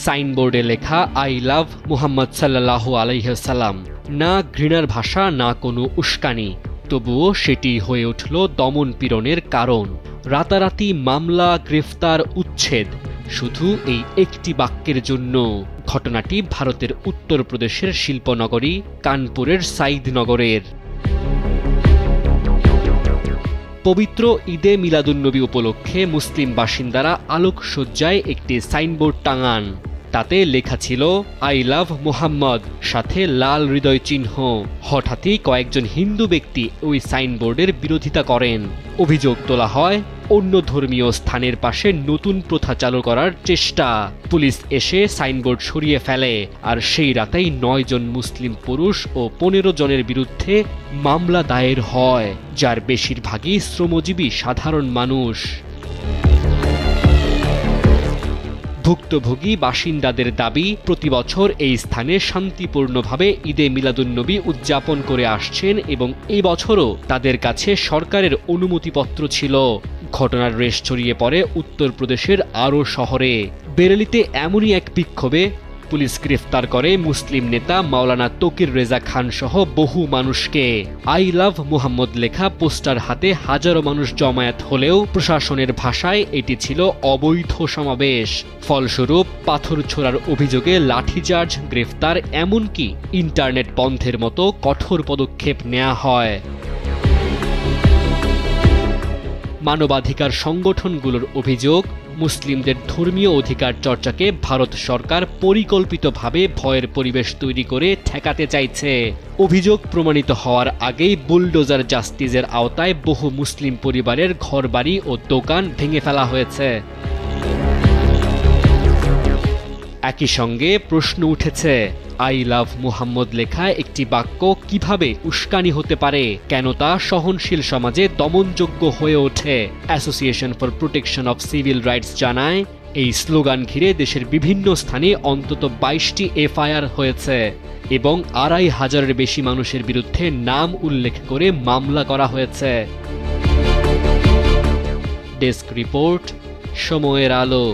সাইনবোর্ডে লেখা I love Muhammad সাল্লাল্লাহু আলাইহি ওয়াসাল্লাম, না ঘৃণার ভাষা, না কোনো উস্কানি। তবুও সেটি হয়ে উঠল দমন পীড়নের কারণ। রাতারাতি মামলা, গ্রেফতার, উচ্ছেদ, শুধু এই একটি বাক্যের জন্য। ঘটনাটি ভারতের উত্তরপ্রদেশের শিল্পনগরী কানপুরের সাইদনগরের। পবিত্র ঈদে মিলাদুন্নবী উপলক্ষে মুসলিম বাসিন্দারা আলোকসজ্জায় একটি সাইনবোর্ড টাঙান। তাতে লেখা ছিল আই লাভ মুহাম্মদ, সাথে লাল হৃদয় চিহ্ন। হঠাৎই কয়েকজন হিন্দু ব্যক্তি ওই সাইনবোর্ডের বিরোধিতা করেন। অভিযোগ তোলা হয় অন্য ধর্মীয় স্থানের পাশে নতুন প্রথা চালু করার চেষ্টা। পুলিশ এসে সাইনবোর্ড সরিয়ে ফেলে, আর সেই রাতেই 9 জন মুসলিম পুরুষ ও 15 জনের বিরুদ্ধে মামলা দায়ের হয়, যার বেশিরভাগই শ্রমজীবী সাধারণ মানুষ। ভুক্তভোগী বাসিন্দাদের দাবি, প্রতি বছর এই স্থানে শান্তিপূর্ণভাবে ঈদে মিলাদুন্নবী উদযাপন করে আসছেন এবং এই বছরও তাদের কাছে সরকারের অনুমতিপত্র ছিল। ঘটনার রেশ ছড়িয়ে পড়ে উত্তরপ্রদেশের আরও শহরে। বেরেলিতে এমনই এক বিক্ষোভে পুলিশ গ্রেফতার করে মুসলিম নেতা মাওলানা তকির রেজা খান সহ বহু মানুষকে। আই লাভ মুহাম্মদ লেখা পোস্টার হাতে হাজারো মানুষ জমায়েত হলেও প্রশাসনের ভাষায় এটি ছিল অবৈধ সমাবেশ। ফলস্বরূপ পাথর ছোড়ার অভিযোগে লাঠিচার্জ, গ্রেফতার, এমনকি ইন্টারনেট বন্ধের মতো কঠোর পদক্ষেপ নেওয়া হয়। মানবাধিকার সংগঠনগুলোর অভিযোগ, মুসলিমদের ধর্মীয় অধিকার চর্চাকে ভারত সরকার পরিকল্পিতভাবে ভয়ের পরিবেশ তৈরি করে ঠেকাতে চাইছে। অভিযোগ প্রমাণিত হওয়ার আগেই বুলডোজার জাস্টিসের আওতায় বহু মুসলিম পরিবারের ঘরবাড়ি ও দোকান ভেঙে ফেলা হয়েছে। একই সঙ্গে প্রশ্ন উঠেছে, আই লাভ মুহাম্মদ লেখা একটি বাক্য কিভাবে উস্কানি হতে পারে, কেন তা সহনশীল সমাজে দমনযোগ্য হয়ে ওঠে? Association for protection of civil rights জানায়, এই স্লোগান ঘিরে দেশের বিভিন্ন স্থানে অন্তত 22টি এফআইআর হয়েছে এবং 2500-এর বেশি মানুষের বিরুদ্ধে নাম উল্লেখ করে মামলা করা হয়েছে। ডেস্ক রিপোর্ট, সময়ের আলো।